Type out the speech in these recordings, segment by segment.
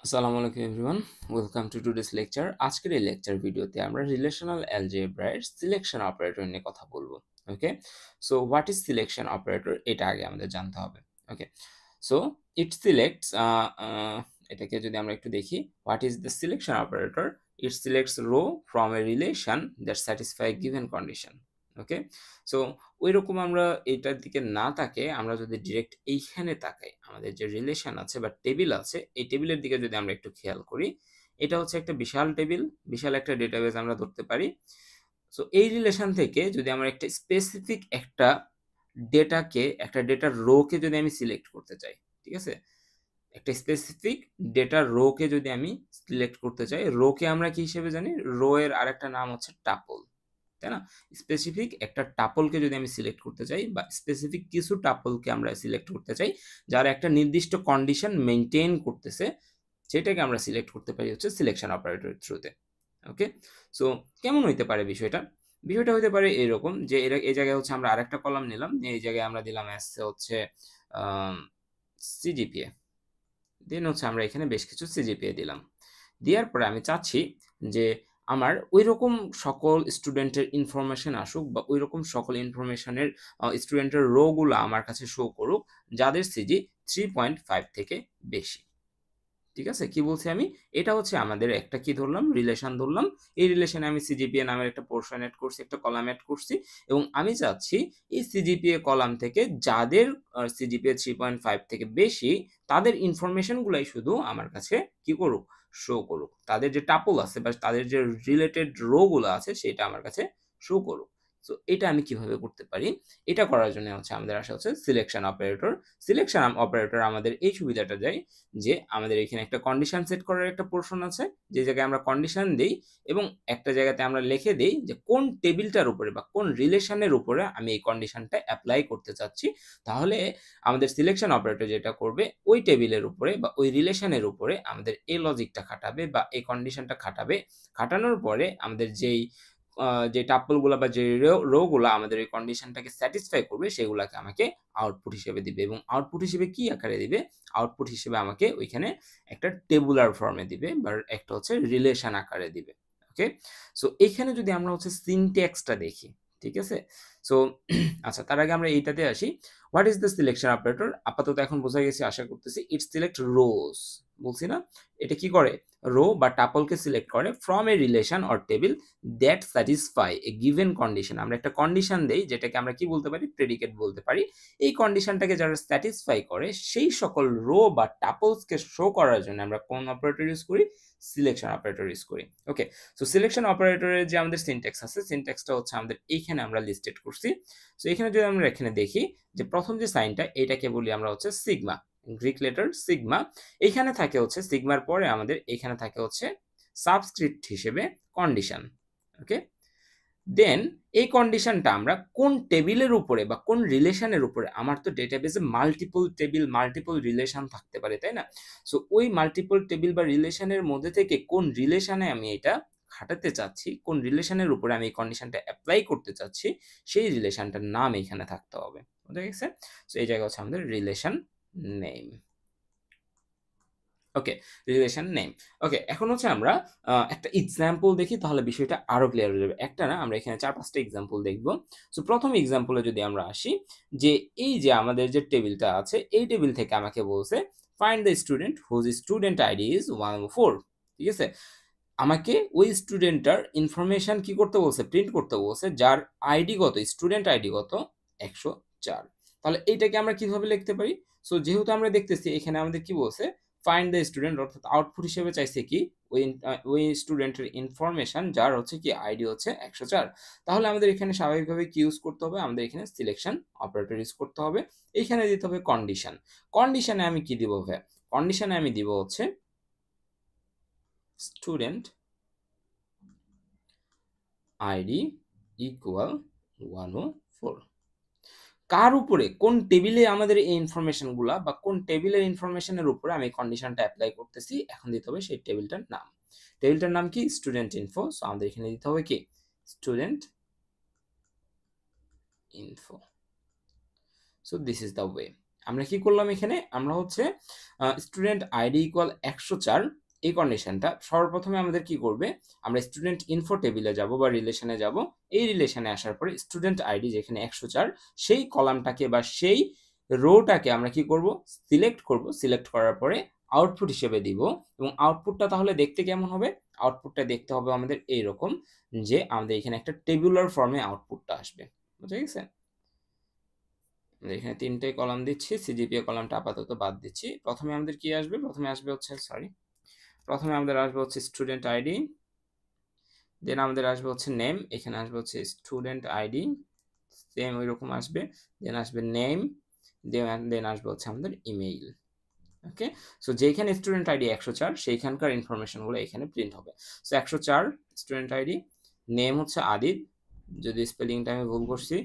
আসসালামু আলাইকুম everyone, welcome to today's lecture. আজকের এই লেকচার ভিডিওতে আমরা রিলেশনাল অ্যালজেব্রার সিলেকশন অপারেটর নিয়ে কথা বলবো। Okay, so what is selection operator, এটা আগে আমাদের জানতে হবে। ওকে, সো ইট সিলেক্টস, এটাকে যদি আমরা একটু দেখি, what is the selection operator? It selects row from a relation that satisfy given condition. Okay, so ওইরকম আমরা এটার দিকে না তাকে আমরা যদি ডিরেক্ট এইখানে তাকাই, আমাদের যে রিলেশন আছে বা টেবিল আছে, এই টেবিলের দিকে যদি আমরা একটু খেয়াল করি, এটা হচ্ছে একটা বিশাল টেবিল, বিশাল একটা ডেটাবেস আমরা ধরতে পারি। সো এই রিলেশন থেকে যদি আমরা একটা স্পেসিফিক একটা ডেটাকে, একটা ডেটার রোকে যদি আমি সিলেক্ট করতে চাই, ঠিক আছে, একটা স্পেসিফিক ডেটার রোকে যদি আমি সিলেক্ট করতে চাই, রোকে আমরা কি হিসেবে জানি? রো এর আরেকটা নাম হচ্ছে টাপল, তাই না? স্পেসিফিক একটা টাপলকে যদি আমি সিলেক্ট করতে চাই, বা স্পেসিফিক কিছু টাপলকে আমরা সিলেক্ট করতে চাই যারা একটা নির্দিষ্ট কন্ডিশন মেনটেন করতেছে, সেটাকে আমরা সিলেক্ট করতে পারি হচ্ছে সিলেকশন অপারেটরের থ্রুতে। ওকে, সো কেমন হইতে পারে বিষয়টা? বিষয়টা হইতে পারে এরকম যে এই জায়গায় হচ্ছে আমরা আরেকটা কলাম নিলাম, এই জায়গায় আমরা দিলাম হচ্ছে সিজিপিএ, দেন হচ্ছে আমরা এখানে বেশ কিছু সিজিপিএ দিলাম। দেওয়ার পরে আমি চাচ্ছি যে আমার ঐরকম সকল স্টুডেন্টের ইনফরমেশন আসুক, বা ঐরকম সকল ইনফরমেশনের স্টুডেন্টের রো গুলা আমার কাছে শো করুক যাদের সিজি 3.5 থেকে বেশি। ঠিক আছে, কি বলছি আমি? এটা হচ্ছে আমাদের একটা কি ধরলাম, রিলেশন ধরলাম। এই রিলেশনে আমি সিজিপিএ নামের একটা পোর্শন এড করছি, একটা কলাম এড করছি, এবং আমি চাচ্ছি এই সিজিপিএ কলাম থেকে যাদের সিজিপিএ 3.5 থেকে বেশি, তাদের ইনফরমেশন গুলাই শুধু আমার কাছে কি করুক, শো করুক। তাদের যে টাপল আছে বা তাদের যে রিলেটেড রো গুলো আছে সেটা আমার কাছে শো করুক। সো এটা আমি কিভাবে করতে পারি? এটা করার জন্য হচ্ছে আমাদের আসা হচ্ছে সিলেকশন অপারেটর। সিলেকশন অপারেটর আমাদের এই সুবিধাটা দেয় যে আমাদের এখানে একটা কন্ডিশন সেট করার একটা পোর্শন আছে, যে জায়গায় আমরা কন্ডিশন দেই এবং একটা জায়গাতে আমরা লিখে দেই যে কোন টেবিলটার উপরে বা কোন রিলেশনের উপরে আমি এই কন্ডিশনটা অ্যাপ্লাই করতে চাচ্ছি। তাহলে আমাদের সিলেকশন অপারেটর যেটা করবে, ওই টেবিলের উপরে বা ওই রিলেশনের উপরে আমাদের এই লজিকটা খাটাবে বা এই কন্ডিশনটা খাটাবে। খাটানোর পরে আমাদের যে টাপলগুলা বা যে রো গুলা আমাদের এই কন্ডিশনটাকে স্যাটিসফাই করবে, সেগুলাকে আমাকে আউটপুট হিসেবে দিবে। এবং আউটপুট হিসেবে কি আকারে দিবে? আউটপুট হিসেবে আমাকে ওইখানে একটা টেবুলার ফর্মে দিবে বা একটা হচ্ছে রিলেশন আকারে দিবে। ওকে, সো এইখানে যদি আমরা হচ্ছে সিনট্যাক্সটা দেখি, ঠিক আছে? সো আচ্ছা, তার আগে আমরা এইটাতে আসি। What is the selection operator? আপাতত এখন বোঝা গেছে আশা করতেছি। ইট সিলেক্ট রোজ, বলছি না? এটা কি করে? রো বা টাপলকে সিলেক্ট করে from a relation or table that satisfy a given condition. আমরা একটা কন্ডিশন দেই, যেটাকে আমরা কি বলতে পারি? প্রেডিকেট বলতে পারি। এই কন্ডিশনটাকে যারা স্যাটিসফাই করে, সেই সকল রো বা টাপলসকে শো করার জন্য আমরা কোন অপারেটর ইউজ করি? সিলেকশন অপারেটর ইউজ করি। ওকে, সো সিলেকশন অপারেটরের যে আমাদের সিনট্যাক্স আছে, সিনট্যাক্সটা হচ্ছে আমাদের এইখানে আমরা লিস্টেড করছি। সো এখানে যদি আমরা এখানে দেখি যে প্রথম যে সাইনটা, এটাকে বলি আমরা হচ্ছে সিগমা, গ্রিক লেটার সিগমা। এইখানে থাকে হচ্ছে সিগমার পরে আমাদের এখানে থাকে হচ্ছে সাবস্ক্রিপ্ট হিসেবে কন্ডিশন। ওকে, দেন এই কন্ডিশনটা আমরা কোন টেবিলের উপরে বা কোন রিলেশনের উপরে, আমার তো ডেটাবেসে মাল্টিপল টেবিল মাল্টিপল রিলেশন থাকতে পারে, তাই না? সো ওই মাল্টিপল টেবিল বা রিলেশনের মধ্যে থেকে কোন রিলেশনে আমি এটা খাটাতে চাচ্ছি, কোন রিলেশনের উপরে আমি এই কন্ডিশনটা অ্যাপ্লাই করতে চাচ্ছি, সেই রিলেশনটার নাম এখানে থাকতে হবে। বুঝা গেছে? সো এই জায়গা হচ্ছে আমাদের রিলেশন নেম। ওকে, রিলেশন নেম। ওকে, এখন হচ্ছে আমরা একটা এক্সাম্পল দেখি, তাহলে বিষয়টা আরো ক্লিয়ার হয়ে যাবে। একটা না, আমরা এখানে 4-5টা এক্সাম্পল দেখব। সো প্রথম এক্সাম্পলে যদি আমরা আসি, যে এই যে আমাদের যে টেবিলটা আছে, এই টেবিল থেকে আমাকে বলছে find the student whose student ID is 104। ঠিক আছে, আমাকে ওই স্টুডেন্টটার ইনফরমেশন কি করতে বলছে? প্রিন্ট করতে বলছে, যার আইডি কত, স্টুডেন্ট আইডি কত? 104। তাহলে এইটাকে আমরা কিভাবে লিখতে পারি? সো যেহেতু আমরা দেখতেছি এখানে আমাদের কি বলছে, ফাইন্ড দ্য স্টুডেন্ট, অর্থাৎ আউটপুট হিসেবে চাইছে কি ওই স্টুডেন্টের ইনফরমেশন যার হচ্ছে কি আইডি হচ্ছে 104। তাহলে আমাদের এখানে স্বাভাবিকভাবে কি ইউজ করতে হবে? আমাদের এখানে সিলেকশন অপারেটর ইউজ করতে হবে। এখানে দিতে হবে কন্ডিশন। কন্ডিশনে আমি কি দিব ভাই? কন্ডিশনে আমি দিব হচ্ছে স্টুডেন্ট আইডি ইকুয়াল 104। কার উপরে, কোন টেবিলে আমাদের এই ইনফরমেশনগুলা বা কোন টেবিলের ইনফরমেশনের উপরে আমি কন্ডিশনটা অ্যাপ্লাই করতেছি, এখন দিতে হবে সেই টেবিলটার নাম। টেবিলটার নাম কি? Student info. সো আমাদের এখানে দিতে হবে কি? Student info. So this is the way. আমরা কি করলাম এখানে, আমরা হচ্ছে স্টুডেন্ট আইডি ইকুয়াল 104 এই কন্ডিশনটা সর্বপ্রথমে আমাদের কি করবে, আমরা স্টুডেন্ট ইনফো টেবিলে যাব বা রিলেশনে যাব। এই রিলেশনে আসার পরে স্টুডেন্ট আইডি যেখানে 104 সেই কলামটাকে বা সেই রোটাকে আমরা কি করব, সিলেক্ট করব। সিলেক্ট করার পরে আউটপুট হিসেবে দিব, এবং আউটপুটটা তাহলে দেখতে কেমন হবে, আউটপুটটা দেখতে হবে আমাদের এইরকম, যে আমাদের এখানে একটা টেবুলার ফর্মে আউটপুটটা আসবে। বুঝা গেছে? এখানে 3টাই কলাম দিচ্ছি, সিজিপিএ কলামটা আপাতত বাদ দিচ্ছি। প্রথমে আমাদের কি আসবে, প্রথমে আসবে হচ্ছে প্রথমে আমাদের আসবে হচ্ছে স্টুডেন্ট আইডি, দেন আমাদের আসবে হচ্ছে নেম, এখানে আসবে হচ্ছে স্টুডেন্ট আইডি, সেম ওই রকম আসবে, দেন আসবে নেম, দেন আসবে হচ্ছে আমাদের ইমেইল। ওকে, সো যেখানে স্টুডেন্ট আইডি 104 সেইখানকার ইনফরমেশনগুলো এখানে প্রিন্ট হবে। সো 104 স্টুডেন্ট আইডি, নেম হচ্ছে আদিত, যদি স্পেলিংটা আমি ভুল করছি,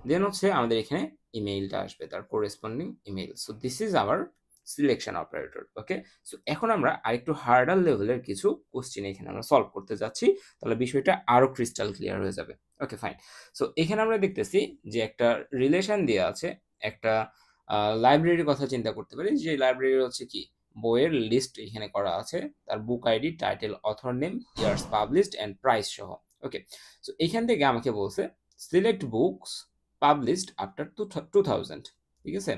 দেন হচ্ছে আমাদের এখানে ইমেইলটা আসবে, তার corresponding email. So this is our selection operator. Okay, so এখন আমরা আরেকটু হার্ডার লেভেলের কিছু কোশ্চেন এখানে আমরা সলভ করতে যাচ্ছি, তাহলে বিষয়টা আরো ক্রিস্টাল ক্লিয়ার হয়ে যাবে। Okay fine. সো এখানে আমরা দেখতেছি যে একটা রিলেশন দেওয়া আছে, একটা লাইব্রেরির কথা চিন্তা করতে পারি, যে লাইব্রেরি হচ্ছে কি বইয়ের লিস্ট এখানে করা আছে, তার book ID, title, author name, years published and price সহ। ওকে, সো এখান থেকে আমাকে বলছে সিলেক্ট বুকস পাবলিশড আফটার 2000। ঠিক আছে,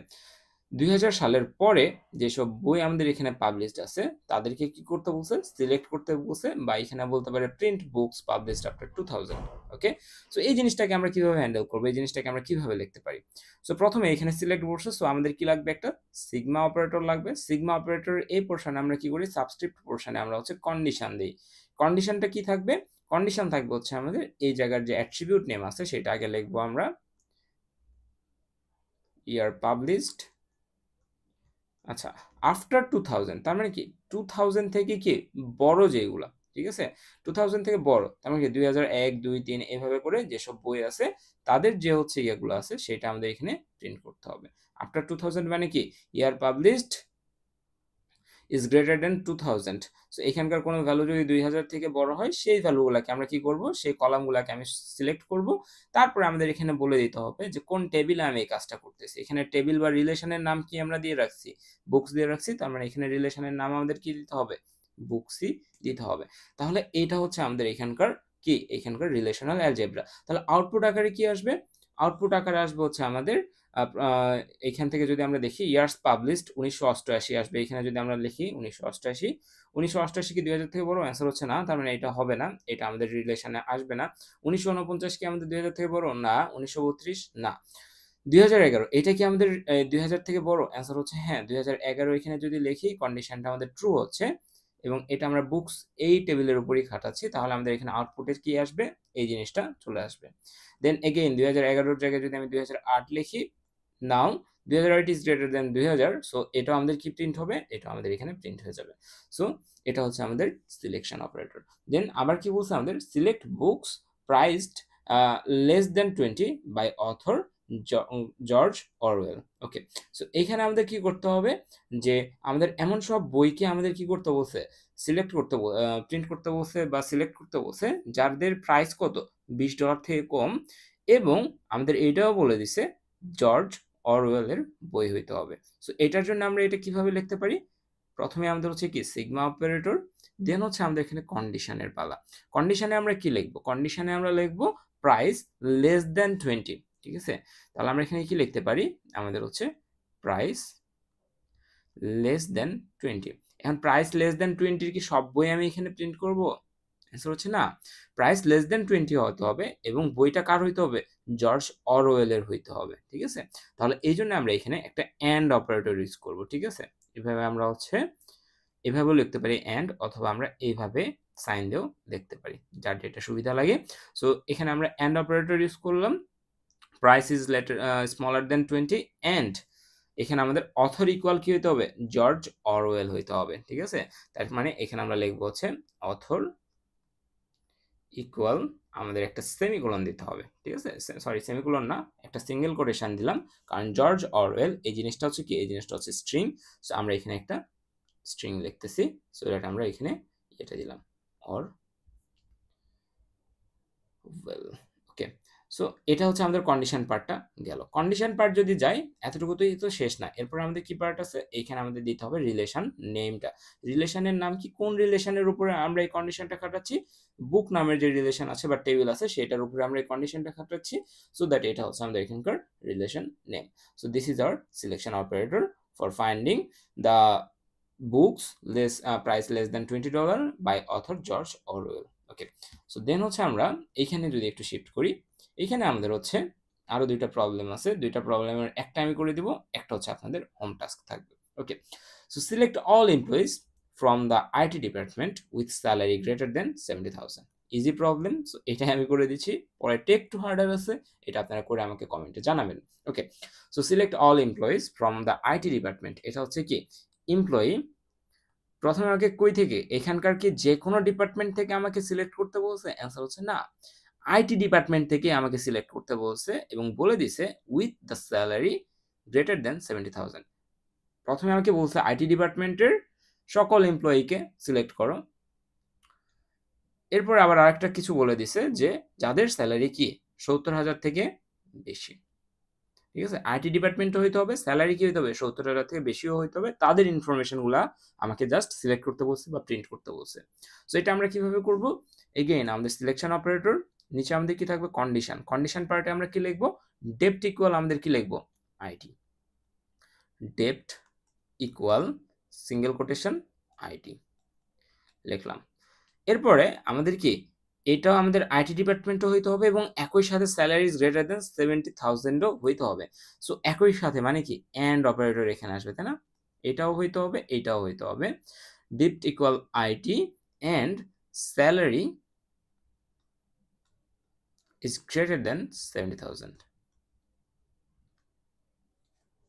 2000 সালের পরে যেসব বই আমাদের এখানে পাবলিশড আছে তাদেরকে কি করতে বলছে, সিলেক্ট করতে বলছে, বা এখানে বলতে পারে প্রিন্ট বুকস পাবলিশড আফটার 2000। ওকে, সো এই জিনিসটাকে আমরা কিভাবে হ্যান্ডেল করবো, এই জিনিসটাকে আমরা কিভাবে লিখতে পারি। সো প্রথমে এখানে সিলেক্ট বলছে, সো আমাদের কি লাগবে, একটা সিগমা অপারেটর লাগবে। সিগমা অপারেটর এই পোর্শনে আমরা কি করি, সাবস্ক্রিপ্ট পোর্শনে আমরা হচ্ছে কন্ডিশন দিই। কন্ডিশনটা কি থাকবে, কন্ডিশন থাকবে হচ্ছে আমাদের এই জায়গার যে অ্যাট্রিবিউট নেম আছে সেটা আগে লিখবো আমরা, ইয়ার পাবলিশড, আচ্ছা, আফটার 2000, তার মানে কি 2000 থেকে কি বড় যেগুলা, ঠিক আছে, 2000 থেকে বড়, তার মানে কি 2001, 2, 3 এভাবে করে যেসব বই আছে তাদের যে হচ্ছে ইয়েগুলো আছে সেটা আমাদের এখানে প্রিন্ট করতে হবে। আফটার 2000 মানে কি year published is greater than 2000। So এখানকার কোনো ভ্যালু যদি 2000 থেকে বড় হয় সেই ভ্যালুগুলোকে আমরা কি করব, সেই কলামগুলোকে আমি সিলেক্ট করব। তারপরে আমাদের এখানে বলে দিতে হবে যে কোন টেবিলে আমি এই কাজটা করতেছি। এখানে টেবিল বা রিলেশনের নাম কি আমরা দিয়ে রাখছি, বুকস দিয়ে রাখছি, তার মানে এখানে রিলেশনের নাম আমাদের কি দিতে হবে, বুকসই দিতে হবে। তাহলে এটা হচ্ছে আমাদের এখানকার কি, এখানকার রিলেশনাল অ্যালজেব্রা। তাহলে আউটপুট আকারে কি আসবে, আউটপুট আকারে আসবে হচ্ছে আমাদের এখান থেকে যদি আমরা দেখি ইয়ার্স পাবলিশড 1988 আসবে। এখানে যদি আমরা লিখি 1988, 1988 কি 2000 থেকে বড়, অ্যান্সার হচ্ছে না, তার মানে এটা হবে না, এটা আমাদের রিলেশনে আসবে না। 1949 কি আমাদের 2000 থেকে বড়, না। 1932 না। 2011 এটা কি আমাদের 2000 থেকে বড়, অ্যান্সার হচ্ছে হ্যাঁ 2011। এখানে যদি লিখি কন্ডিশনটা আমাদের ট্রু হচ্ছে, এবং এটা আমরা বুকস এই টেবিলের উপরই খাটাচ্ছি, তাহলে আমাদের এখানে আউটপুটে কি আসবে, এই জিনিসটা চলে আসবে। দেন এগেইন 2011 জায়গায় যদি আমি 2008 লিখি, নাও 2008 ইজ গ্রেটার দেন 2000, সো এটা আমাদের কি প্রিন্ট হবে, এটা আমাদের এখানে প্রিন্ট হয়ে যাবে। সো এটা হচ্ছে আমাদের সিলেকশন অপারেটর। দেন আবার কি বলছে আমাদের, select books priced less than 20 by author George Orwell. Okay, so এখানে আমাদের কি করতে হবে, যে আমাদের এমন সব বইকে আমাদের কি করতে বলছে, সিলেক্ট করতে প্রিন্ট করতে বলছে বা সিলেক্ট করতে বলছে যাদের প্রাইস কত $20 থেকে কম, এবং আমাদের এইটাও বলে দিছে জর্জ অরওয়েলের বই হইতে হবে। সো এটার জন্য আমরা এটা কিভাবে লিখতে পারি, প্রথমে আমাদের হচ্ছে কি সিগমা অপারেটর, দেন হচ্ছে আমাদের এখানে কন্ডিশনের পালা। কন্ডিশনে আমরা কি লিখবো, কন্ডিশনে আমরা লিখবো প্রাইস লেস দেন 20। ঠিক আছে, তাহলে আমরা এখানে কি লিখতে পারি, আমাদের হচ্ছে প্রাইস লেস দেন 20। এখন প্রাইস লেস দেন 20 কি সব বই আমি এখানে প্রিন্ট করব, অ্যান্সার হচ্ছে না। প্রাইস লেস দেন 20 হতে হবে, এবং বইটা কার হইতে হবে, জর্জ অরওয়েলের হইতে হবে। ঠিক আছে, তাহলে এই জন্য আমরা এখানে একটা অ্যান্ড অপারেটর ইউজ করব। ঠিক আছে, এভাবে আমরা হচ্ছে এভাবেও লিখতে পারি অ্যান্ড, অথবা আমরা এইভাবে সাইন দিয়েও লিখতে পারি, যার যেটা সুবিধা লাগে। সো এখানে আমরা অ্যান্ড অপারেটর ইউজ করলাম, price is letter smaller then 20, and এখানে আমাদের অথর ইকুয়াল কি হইতে হবে, জর্জ অরওয়েল হইতে হবে। ঠিক আছে, তার মানে এখানে আমরা লিখবো হচ্ছে অথর ইকুয়াল, আমাদের একটা সেমিকোলন দিতে হবে। ঠিক আছে, সরি সেমিকোলন না, একটা সিঙ্গেল কোটেশন দিলাম, কারণ জর্জ অরওয়েল এই জিনিসটা হচ্ছে কি, এই জিনিসটা হচ্ছে স্ট্রিং। সো আমরা এখানে একটা স্ট্রিং লিখতেছি, সো এটা আমরা এখানে এটা দিলাম অর ওয়েল। ওকে, সো এটা হচ্ছে আমাদের কন্ডিশন পার্টটা গেল। কন্ডিশন পার্ট যদি যাই, এতটুকুতেই তো শেষ না। এরপর আমাদের কি পার্ট আছে? এইখানে আমাদের দিতে হবে রিলেশন নেমটা। রিলেশনের নাম কি? কোন রিলেশনের উপরে আমরা এই কন্ডিশনটা খাটাচ্ছি? বুক নামের যে রিলেশন আছে বা টেবিল আছে সেটার উপরে আমরা এই কন্ডিশনটা খাটাচ্ছি। সো দ্যাট এটা হচ্ছে আমাদের এখানকার relation name. So this is our selection operator for finding the books price less than $20 by author George Orwell. Okay, so then হচ্ছে আমরা এইখানে যদি একটু শিফট করি, এইখানে আমাদের হচ্ছে আরো দুইটা প্রবলেম আছে। দুইটা প্রবলেমের একটা আমি করে দিব, একটা হচ্ছে আপনাদের হোম টাস্ক থাকবে। Okay, so select all employees from the IT department with salary greater than 70,000। Easy problem, so এটাই আমি করে দিচ্ছি। পরে টেক টু হার্ডার আছে, এটা আপনারা করে আমাকে কমেন্টে জানাবেন। Okay, so select all employees from the IT department, এটা হচ্ছে কি এমপ্লয়ি। প্রথমে আমাকে কই থেকে? এখানকার কি যে কোনো ডিপার্টমেন্ট থেকে আমাকে সিলেক্ট করতে বলছে? অ্যান্সার হচ্ছে না, আইটি ডিপার্টমেন্ট থেকে আমাকে সিলেক্ট করতে বলছে এবং বলে দিছে with the salary greater than 70,000। প্রথমে আমাকে বলছে আইটি ডিপার্টমেন্টের সকল এমপ্লয়িকে সিলেক্ট করো। এরপর আবার আরেকটা কিছু বলে দিছে যে যাদের স্যালারি কি 70,000 থেকে বেশি। ঠিক আছে, আইটি ডিপার্টমেন্টও হইতে হবে, স্যালারি কি হইতে হবে 70,000 থেকে বেশিও হইতে হবে। তাদের ইনফরমেশনগুলা আমাকে জাস্ট সিলেক্ট করতে বলছে বা প্রিন্ট করতে বলছে। সো এটা আমরা কিভাবে করব? এগেইন আমাদের সিলেকশন অপারেটর, নিচে আমাদের কি থাকবে? কন্ডিশন। কন্ডিশন পার্টে আমরা কি লিখবো? ডেপ্ট ইকুয়াল আমাদের কি লিখবো? IT. Dept equal single quotation IT লিখলাম। এরপরে আমাদের কি এটাও আমাদের আইটি ডিপার্টমেন্টও হইতে হবে এবং একই সাথে স্যালারি ইজ গ্রেটার দেন 70,000ও হইতে হবে। সো একই সাথে মানে কি অ্যান্ড অপারেটর এখানে আসবে, তাই না? এটাও হইতে হবে, এটাও হইতে হবে। Depot equal IT and salary is greater than 70,000।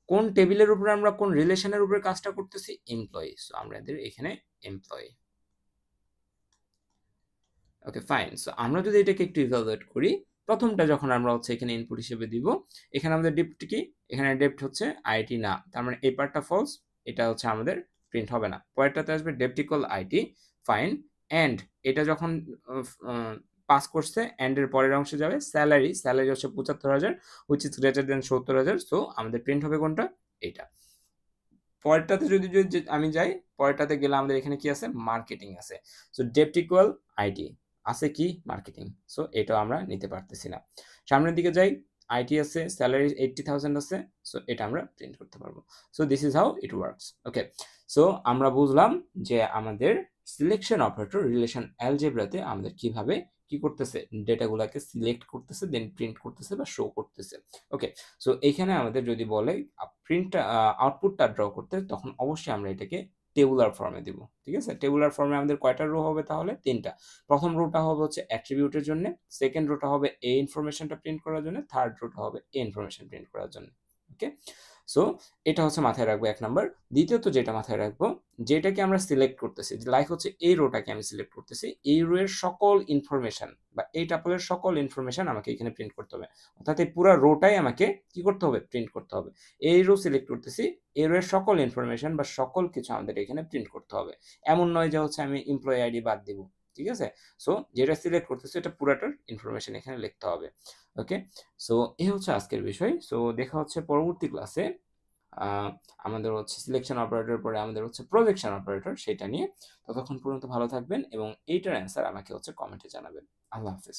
কোন টেবিলের উপরে আমরা কোন রিলেশনের উপরে কাজটা করতেছি? এমপ্লয়ি। সো আমাদের এখানে এমপ্লয়ি। Okay fine. সো আমরা যদি এটাকে একটু ইভালুয়েট করি, প্রথমটা যখন আমরা হচ্ছে এখানে ইনপুট হিসেবে দিব, এখানে আমাদের ডেপ্ট কি? এখানে ডেপ্ট হচ্ছে আইটি না, তার মানে এই পার্টটা ফলস, এটা হচ্ছে আমাদের প্রিন্ট হবে না। পরেরটাতে আসবে ডেপ্ট ইকুয়াল আইটি, ফাইন। অ্যান্ড এটা যখন পাস করছে, অ্যান্ড এর পরের অংশে যাবে স্যালারি, স্যালারি হচ্ছে 75,000 which is greater than 70,000। So আমাদের প্রিন্ট হবে কোনটা? এটা। পরেরটাতে যদি আমি যাই, পরেরটাতে গেলে আমাদের এখানে কি আছে? মার্কেটিং আছে। সো ডেপ্ট ইকুয়াল আইটি আছে কি? মার্কেটিং। সো এটাও আমরা নিতে পারতেছি না। সামনের দিকে যাই, আইটি আছে, স্যালারি 80,000 আছে। সো এটা আমরা প্রিন্ট করতে পারবো। So this is how it works. Okay, so আমরা বুঝলাম যে আমাদের সিলেকশন অপারেটর রিলেশন অ্যালজেব্রাতে আমাদের কিভাবে কি করতেছে, ডেটাগুলোকে সিলেক্ট করতেছে, দেন প্রিন্ট করতেছে বা শো করতেছে। ওকে, সো এইখানে আমাদের যদি বলে প্রিন্টটা আউটপুটটা ড্র করতে, তখন অবশ্যই আমরা এটাকে টেবুলার ফর্মে দিব। ঠিক আছে, টেবুলার ফর্মে আমাদের কয়টা রো হবে তাহলে? 3টা। প্রথম রোটা হবে হচ্ছে অ্যাট্রিবিউটের জন্য, সেকেন্ড রোটা হবে এই ইনফরমেশনটা প্রিন্ট করার জন্য, থার্ড রোটা হবে এই ইনফরমেশন প্রিন্ট করার জন্য। ওকে, সো এটা হচ্ছে মাথায় রাখবো 1 নাম্বার। দ্বিতীয়ত যেটা মাথায় রাখবো, যেটাকে আমরা সিলেক্ট করতেছি, লাইক হচ্ছে এই রোটাকে আমি সিলেক্ট করতেছি, এই রো এর সকল ইনফরমেশন বা এই টাপলের সকল ইনফরমেশন আমাকে এখানে প্রিন্ট করতে হবে। অর্থাৎ এই পুরো রোটাই আমাকে কি করতে হবে? প্রিন্ট করতে হবে। এই রো সিলেক্ট করতেছি, এই রো এর সকল ইনফরমেশন বা সকল কিছু আমাদের এখানে প্রিন্ট করতে হবে। এমন নয় যে হচ্ছে আমি এমপ্লয়ি আইডি বাদ দিব। ঠিক আছে, সো যেটা সিলেক্ট করতেছি এটা পুরাটার ইনফরমেশন এখানে লিখতে হবে। ওকে, সো এই হচ্ছে আজকের বিষয়। সো দেখা হচ্ছে পরবর্তী ক্লাসে। আমাদের হচ্ছে সিলেকশন অপারেটর পরে আমাদের হচ্ছে প্রজেকশন অপারেটর, সেটা নিয়ে। ততক্ষণ পর্যন্ত ভালো থাকবেন এবং এইটার অ্যান্সার আমাকে হচ্ছে কমেন্টে জানাবেন। আল্লাহ হাফেজ।